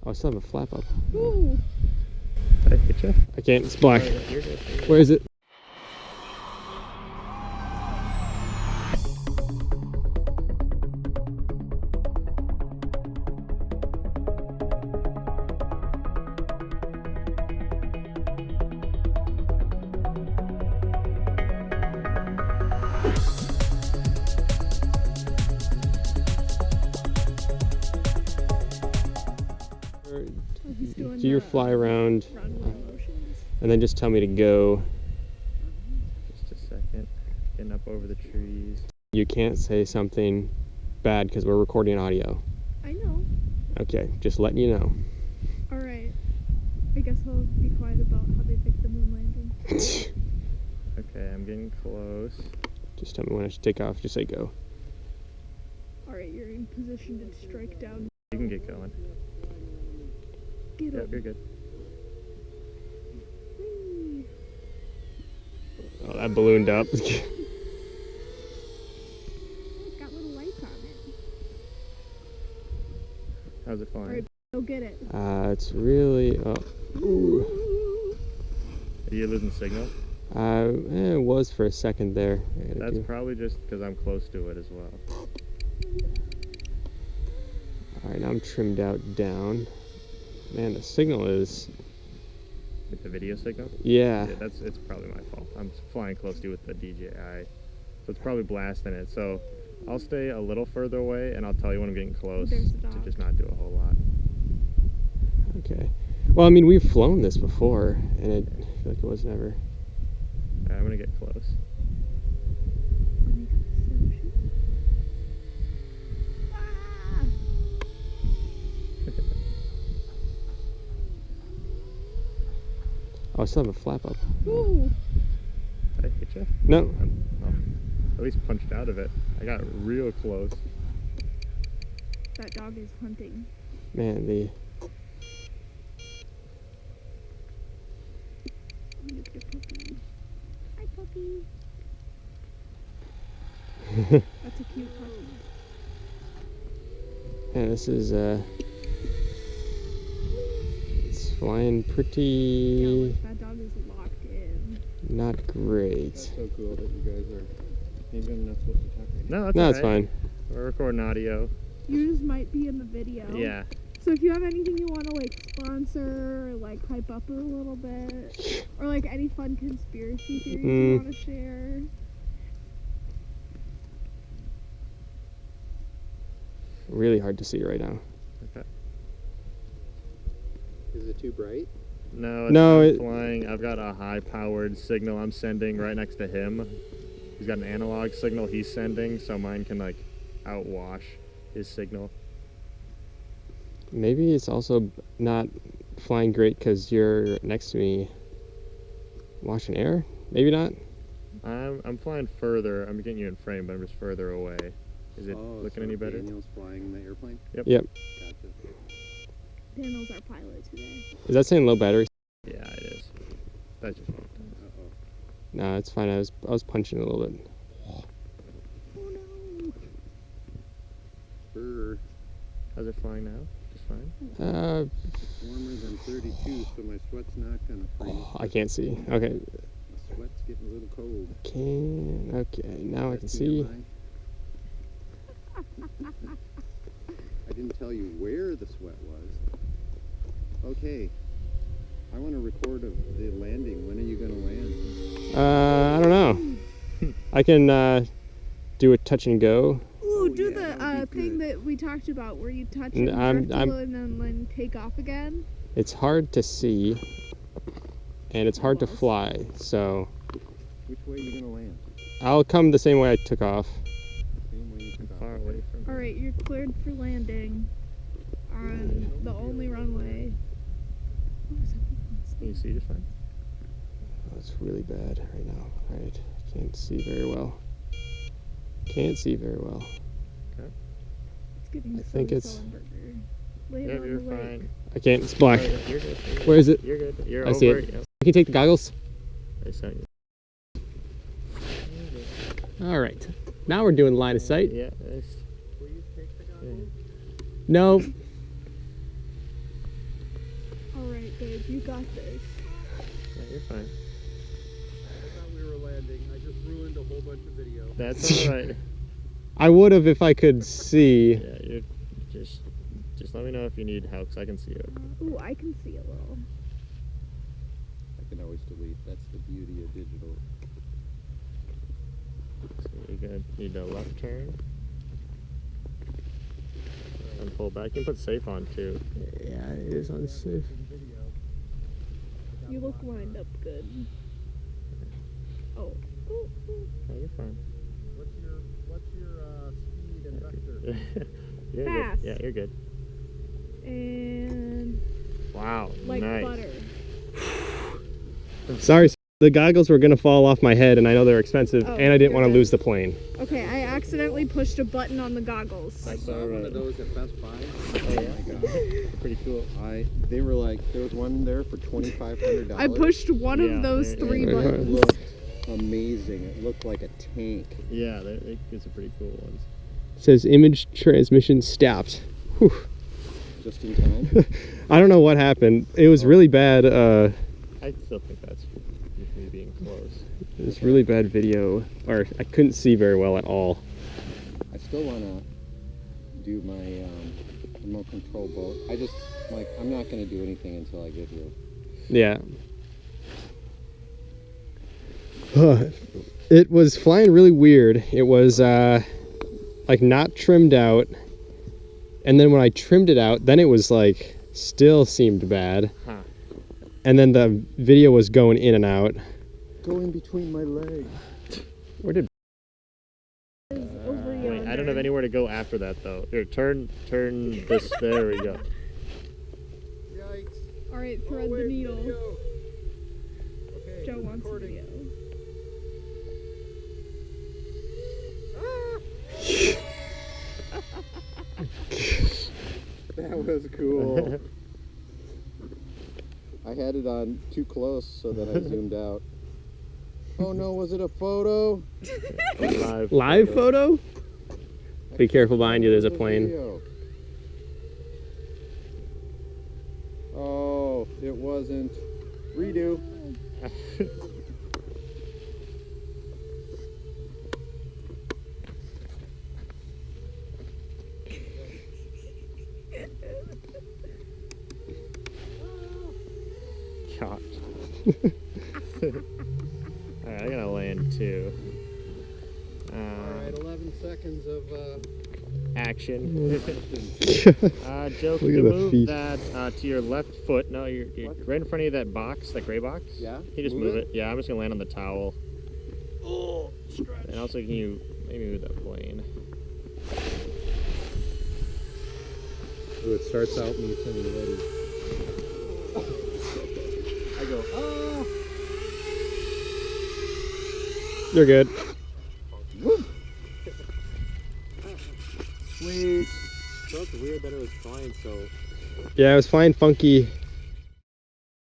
Oh, I still have a flap up. Ooh. Did I hit you? I can't. It's black. Oh, you're good. Where is it? Do your fly around, and then just tell me to go. Just a second. Getting up over the trees. You can't say something bad because we're recording audio. I know. Okay, just letting you know. Alright. I guess I'll be quiet about how they fixed the moon landing. Okay, I'm getting close. Just tell me when I should take off. Just say go. Alright, you're in position to strike down. You can get going. Get Yep, up. you're good. Whee. Oh, that ballooned up. It's got little lights on it. How's it flying? Alright, go get it. It's really. Oh. Ooh. Are you losing signal? It was for a second there. That's probably just because I'm close to it as well. Alright, now I'm trimmed out down. Man, the signal is... Like the video signal? Yeah. Yeah, it's probably my fault. I'm flying close to you with the DJI. So it's probably blasting it. So I'll stay a little further away and I'll tell you when I'm getting close There's the to dog. just not do a whole lot. Okay. Well, I mean, we've flown this before, and I feel like it was never... Alright, I'm gonna get close. Oh, I still have a flap up. Ooh. Did I hit you? No. At least punched out of it. I got real close. That dog is hunting. Man, the... Look at puppy. Hi, puppy. That's a cute puppy. Man, this is, it's flying pretty... Yeah, look, that dog is locked in. not great. That's so cool that you guys are... Maybe I'm not supposed to talk right now. No, that's No, it's alright. fine. We're recording audio. Yours might be in the video. Yeah. So if you have anything you want to like sponsor, or like hype up a little bit, or like any fun conspiracy theories you want to share. Really hard to see right now. Okay. Is it too bright? No, No, I'm it- flying. I've got a high-powered signal I'm sending right next to him. He's got an analog signal he's sending, so mine can like outwash his signal. Maybe it's also not flying great because you're next to me washing air? Maybe not? I'm flying further. I'm getting you in frame, but I'm just further away. Is it Oh, looking so any better? Daniel's flying the airplane? Yep. Yep. Gotcha. Daniel's our pilot today. Is that saying low battery? Yeah, it is. That's just Uh-oh. No, it's fine. I was punching a little bit. Oh no. Brr. how's it flying now? Just fine. Uh, It's warmer than 32, so my sweat's not gonna freeze. I can't see. Okay. My sweat's getting a little cold. Okay, now I can That's see. TMI. I didn't tell you where the sweat was. Okay. I want to record the landing. When are you gonna land? I don't know. I can do a touch and go. Ooh, do yeah, the that'd be thing good. that we talked about where you touch N- it I'm- and then take off again. It's hard to see, and it's hard to fly, so Which way are you gonna land? I'll come the same way I took off. Same way you took off. Far away from. Alright, you're cleared for landing on the only runway. Oh, Can you see just fine? Oh, it's really bad right now. Alright, I can't see very well. Can't see very well. it's getting I think it's- Sullenberger. Land Yep, on you're the lake. fine. I can't, it's black. Oh, you're good. Where is it? You're good. You're I over see it. it. Yep. You can take the goggles. I sent you. Alright, now we're doing line of sight. Yeah. It's, Will you take the goggles? No. Alright, babe, you got this. Yeah, you're fine. I thought we were landing. I just ruined a whole bunch of video. That's alright. I would have if I could see. Yeah, you're just let me know if you need help, 'cause I can see you. Ooh, I can see a little. I can always delete. That's the beauty of digital. So you're gonna need a left turn. And pull back. You can put safe on too. Yeah, it is unsafe. You look lined up good. Oh. Ooh, ooh. Yeah, you're fine. What's your speed and vector? You're Fast. good. Yeah, you're good. And Wow, like nice. butter. Sorry, the goggles were gonna fall off my head, and I know they're expensive, Oh, and I didn't you're want to good. lose the plane. Okay, I accidentally pushed a button on the goggles. I saw one alright. of those at Best Buy. Oh yeah, my God. pretty cool. They were like, there was one there for $2,500. I pushed one Yeah, of those there- 3 yeah. It buttons. looked amazing. It looked like a tank. Yeah, it's a pretty cool ones. It says image transmission stopped. Whew. Just in time. I don't know what happened. It was really bad. I still think that's just me being close. It was really bad video, or I couldn't see very well at all. I still want to do my remote control boat. I'm not going to do anything until I get here. Yeah. It was flying really weird. It was like not trimmed out, and then when I trimmed it out, then it was like still seemed bad. Huh. And then the video was going in and out. Go in between my legs. Where did Over Wait, yonder. I don't have anywhere to go after that though. Here, turn this. There we go. Yikes. Alright, thread the needle. Okay, Joe wants recording. video. That was cool. I had it on too close so that I zoomed out. Oh no, was it a photo? live photo? Be careful behind you, there's a plane. Video. Oh, it wasn't. Redo. Gosh. Alright, I gotta land too. Alright, 11 seconds of Action. Joe, can Look you at the move feet. that to your left foot? No, you're What? right in front of you, that box, that gray box. Yeah? Can you just move it? Yeah, I'm just gonna land on the towel. Oh, stretch. And also, can you maybe move that plane? Ooh, it starts out when you tell me you're ready. I go, ah! You're good. Sweet. Felt weird that it was flying so. Yeah, it was flying funky.